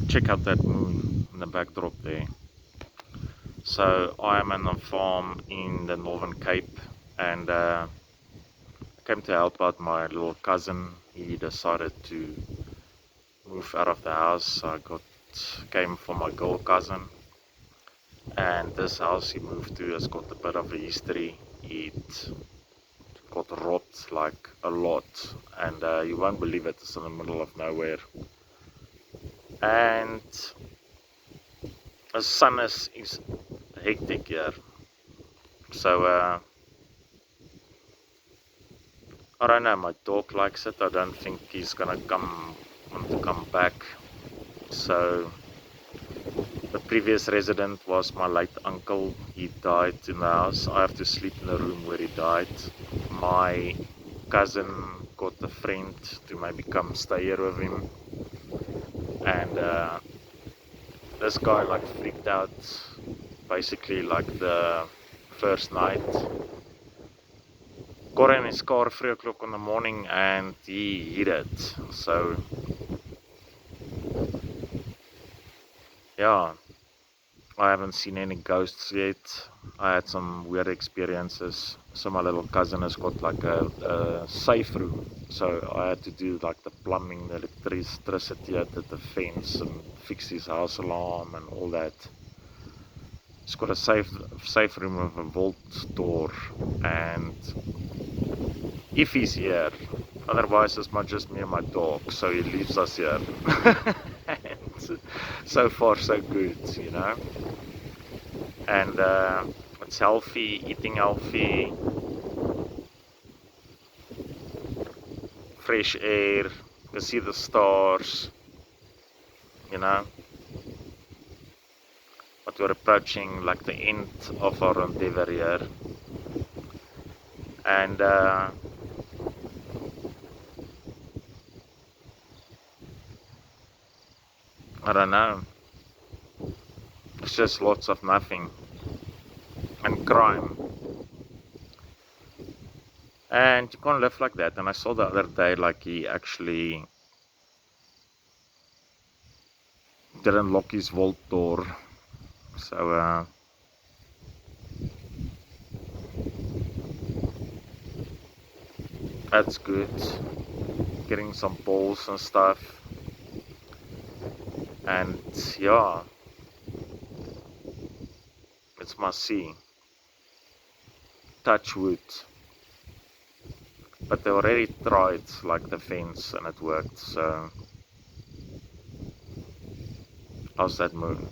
check out that moon in the backdrop there. So I am on a farm in the Northern Cape, and I came to help out my little cousin. He decided to move out of the house. Came for my girl cousin, and this house he moved to has got a bit of a history. It got robbed like a lot, and you won't believe it. It's in the middle of nowhere, and the sun is hectic here. So I don't know. My dog likes it. I don't think he's gonna want to come back. So the previous resident was my late uncle. He died in the house. I have to sleep in the room where he died. My cousin got a friend to maybe come stay here with him, and this guy like freaked out basically like the first night. Got in his car 3 o'clock in the morning and he hit it. So yeah, I haven't seen any ghosts yet. I had some weird experiences. So my little cousin has got like a safe room. So I had to do like the plumbing, the electricity, I did the fence and fix his house alarm and all that. He's got a safe room with a vault door, and if he's here, otherwise it's not just me and my dog, so he leaves us here. And so far so good, you know. And it's healthy, eating healthy, fresh air, you can see the stars, you know. But we're approaching like the end of our endeavor here, and I don't know, it's just lots of nothing and crime, and you can't live like that. And I saw the other day like he actually didn't lock his vault door, so that's good. Getting some balls and stuff, and yeah, it's must see. Touch wood. But they already tried like the fence and it worked, so how's that moon?